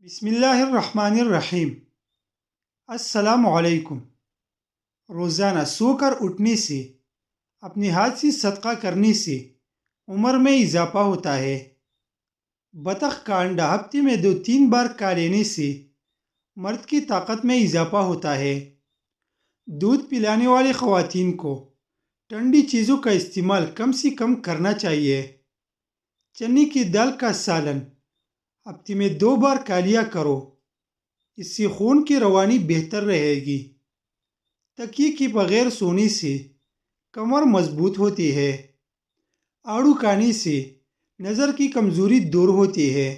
بسم اللہ الرحمن الرحیم۔ السلام علیکم۔ روزانہ سو کر اٹھنے سے، اپنے ہاتھ سے صدقہ کرنے سے عمر میں اضافہ ہوتا ہے۔ بطخ کا انڈا ہفتے میں 2-3 بار کھا لینے سے مرد کی طاقت میں اضافہ ہوتا ہے۔ دودھ پلانے والی خواتین کو ٹھنڈی چیزوں کا استعمال کم سے کم کرنا چاہیے۔ چنے کی دال کا سالن ہفتے میں 2 بار کھا لیا کرو، اس سے خون کی روانی بہتر رہے گی۔ تکیے کے بغیر سونے سے کمر مضبوط ہوتی ہے۔ آڑو کھانے سے نظر کی کمزوری دور ہوتی ہے۔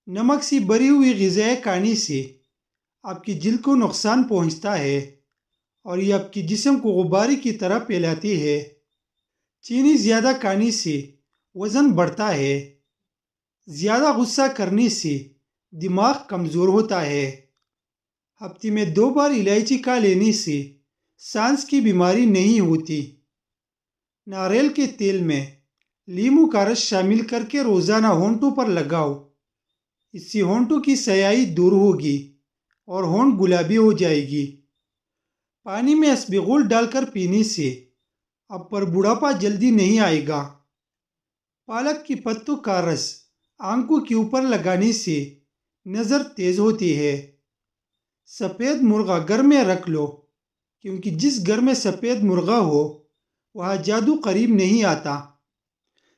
نمک سے بری ہوئی غذائیں کھانے سے آپ کی جلد کو نقصان پہنچتا ہے اور یہ آپ کے جسم کو غبارے کی طرح پھیلاتی ہے۔ چینی زیادہ کھانے سے وزن بڑھتا ہے۔ زیادہ غصہ کرنے سے دماغ کمزور ہوتا ہے۔ ہفتے میں 2 بار الائچی کھا لینے سے سانس کی بیماری نہیں ہوتی۔ ناریل کے تیل میں لیموں کا رس شامل کر کے روزانہ ہونٹوں پر لگاؤ، اس سے ہونٹوں کی سیاہی دور ہوگی اور ہونٹ گلابی ہو جائے گی۔ پانی میں اسبغول ڈال کر پینے سے اب پر بڑھاپا جلدی نہیں آئے گا۔ پالک کے پتوں کا رس آنکھوں کے اوپر لگانے سے نظر تیز ہوتی ہے۔ سفید مرغا گھر میں رکھ لو، کیونکہ جس گھر میں سفید مرغا ہو وہاں جادو قریب نہیں آتا۔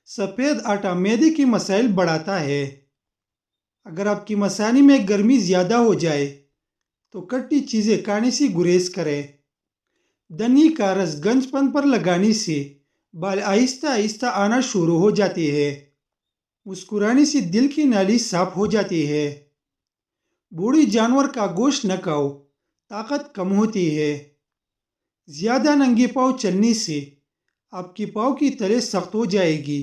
سفید آٹا معدے کے مسائل بڑھاتا ہے۔ اگر آپ کی مثانی میں گرمی زیادہ ہو جائے تو کھٹی چیزیں کھانے سے گریز کریں۔ دھنیا کا رس گنج پن پر لگانے سے بال آہستہ آہستہ آنا شروع ہو جاتے ہیں۔ مسکرانے سے دل کی نالی صاف ہو جاتی ہے۔ بوڑھی جانور کا گوشت نہ کھاؤ، طاقت کم ہوتی ہے۔ زیادہ ننگے پاؤں چلنے سے آپ کے پاؤں کی تلے سخت ہو جائے گی۔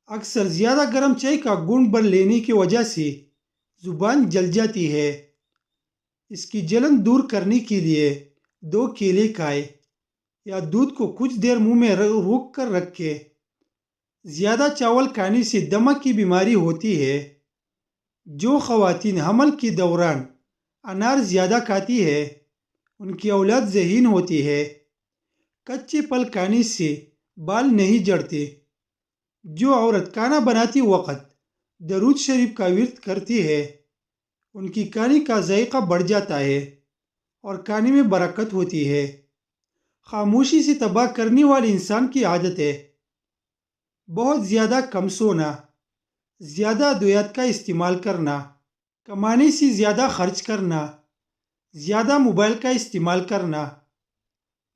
اکثر زیادہ گرم چائے کا گھونٹ بھر لینے کی وجہ سے زبان جل جاتی ہے۔ اس کی جلن دور کرنے کے لیے 2 کیلے کھائیں یا دودھ کو کچھ دیر منہ میں روک کر رکھیں۔ زیادہ چاول کھانے سے دمہ کی بیماری ہوتی ہے۔ جو خواتین حمل کے دوران انار زیادہ کھاتی ہے ان کی اولاد ذہین ہوتی ہے۔ کچے پھل کھانے سے بال نہیں جھڑتے۔ جو عورت کھانا بناتی وقت درود شریف کا ورد کرتی ہے ان کی کھانے کا ذائقہ بڑھ جاتا ہے اور کھانے میں برکت ہوتی ہے۔ خاموشی سے تباہ کرنے والے انسان کی عادت ہے بہت زیادہ کم سونا، زیادہ ادویات کا استعمال کرنا، کمانے سے زیادہ خرچ کرنا، زیادہ موبائل کا استعمال کرنا،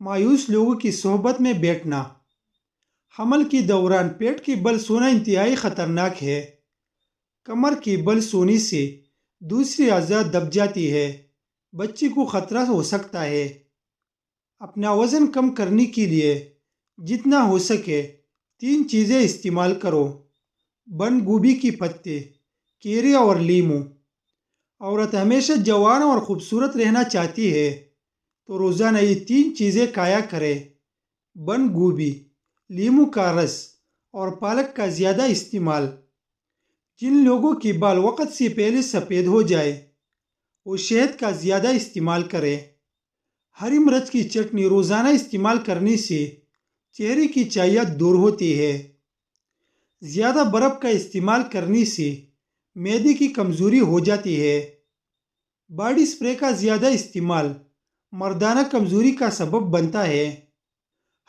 مایوس لوگوں کی صحبت میں بیٹھنا۔ حمل کے دوران پیٹ کے بل سونا انتہائی خطرناک ہے۔ کمر کے بل سونے سے دوسری اعضاء دب جاتی ہے، بچے کو خطرہ ہو سکتا ہے۔ اپنا وزن کم کرنے کے لیے جتنا ہو سکے 3 چیزیں استعمال کرو: بند گوبھی کے پتے، کیرے اور لیموں۔ عورت ہمیشہ جوان اور خوبصورت رہنا چاہتی ہے تو روزانہ یہ 3 چیزیں کھایا کرے: بند گوبھی، لیموں کا رس اور پالک کا زیادہ استعمال۔ جن لوگوں کے بال وقت سے پہلے سفید ہو جائے وہ شہد کا زیادہ استعمال کریں۔ ہری مرچ کی چٹنی روزانہ استعمال کرنے سے چہرے کی چاھیات دور ہوتی ہے۔ زیادہ برف کا استعمال کرنے سے معدے کی کمزوری ہو جاتی ہے۔ باڈی سپرے کا زیادہ استعمال مردانہ کمزوری کا سبب بنتا ہے۔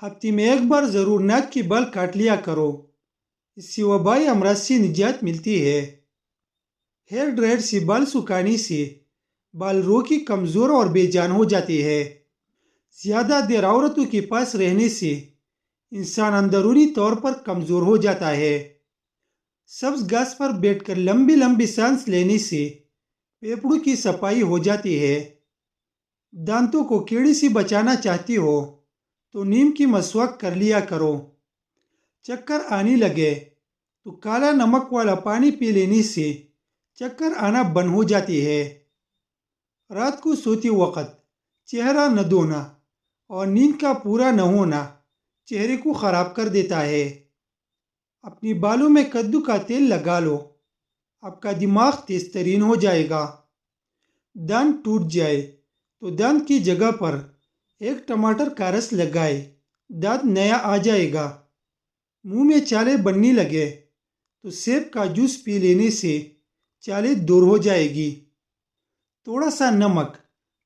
ہفتے میں 1 بار ضرور ناک کے بال کاٹ لیا کرو، اس سے وبائی امراض سے نجات ملتی ہے۔ ہیئر ڈرائر سے بال سکھانے سے بال روکی کمزور اور بے جان ہو جاتی ہے۔ زیادہ دیر عورتوں کے پاس رہنے سے انسان اندرونی طور پر کمزور ہو جاتا ہے۔ سبز گھاس پر بیٹھ کر لمبی لمبی سانس لینے سے پھیپھڑوں کی صفائی ہو جاتی ہے۔ دانتوں کو کیڑے سے بچانا چاہتی ہو تو نیم کی مسواک کر لیا کرو۔ چکر آنے لگے تو کالا نمک والا پانی پی لینے سے چکر آنا بند ہو جاتی ہے۔ رات کو سوتے وقت چہرہ نہ دھونا اور نیند کا پورا نہ ہونا چہرے کو خراب کر دیتا ہے۔ اپنے بالوں میں کدو کا تیل لگا لو، آپ کا دماغ تیز ترین ہو جائے گا۔ دانت ٹوٹ جائے تو دانت کی جگہ پر ایک ٹماٹر کا رس لگائے، دانت نیا آ جائے گا۔ منہ میں چالیں بننے لگے تو سیب کا جوس پی لینے سے چالیں دور ہو جائے گی۔ تھوڑا سا نمک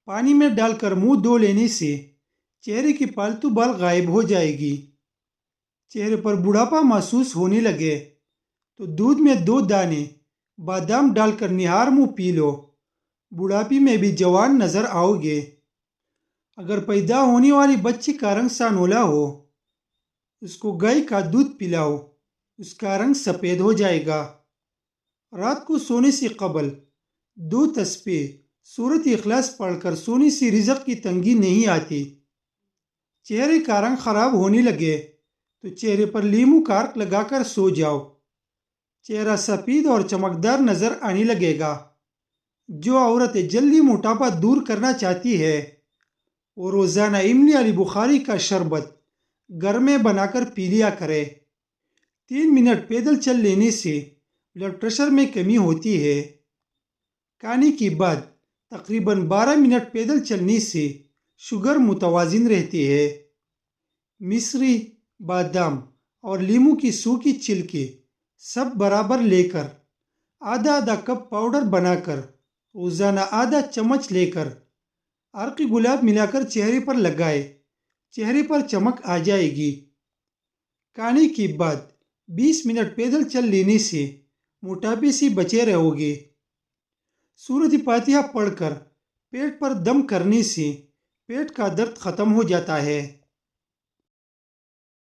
پانی میں ڈال کر منہ دھو لینے سے چہرے کی پالتو بال غائب ہو جائے گی۔ چہرے پر بڑھاپا محسوس ہونے لگے تو دودھ میں 2 دانے بادام ڈال کر نہار منہ پی لو، بڑھاپے میں بھی جوان نظر آؤ گے۔ اگر پیدا ہونے والی بچی کا رنگ سانولا ہو، اس کو گائے کا دودھ پلاؤ، اس کا رنگ سفید ہو جائے گا۔ رات کو سونے سے قبل 2 تسبیح سورۃ اخلاص پڑھ کر سونے سے رزق کی تنگی نہیں آتی۔ چہرے کا رنگ خراب ہونے لگے تو چہرے پر لیموں کا عرق لگا کر سو جاؤ، چہرہ سفید اور چمکدار نظر آنے لگے گا۔ جو عورتیں جلدی موٹاپا دور کرنا چاہتی ہے وہ روزانہ املی علی بخاری کا شربت گھر میں بنا کر پی لیا کرے۔ 3 منٹ پیدل چل لینے سے بلڈ پریشر میں کمی ہوتی ہے۔ کھانے کے بعد تقریباً 12 منٹ پیدل چلنے سے شوگر متوازن رہتی ہے۔ مصری، بادام اور لیموں کی سوکھی چھلکے سب برابر لے کر آدھا کپ پاؤڈر بنا کر روزانہ آدھا چمچ لے کر عرق گلاب ملا کر چہرے پر لگائے، چہرے پر چمک آ جائے گی۔ کھانے کے بعد 20 منٹ پیدل چل لینے سے موٹاپے سے بچے رہو گے۔ سورۃ فاتحہ پڑھ کر پیٹ پر دم کرنے سے پیٹ کا درد ختم ہو جاتا ہے۔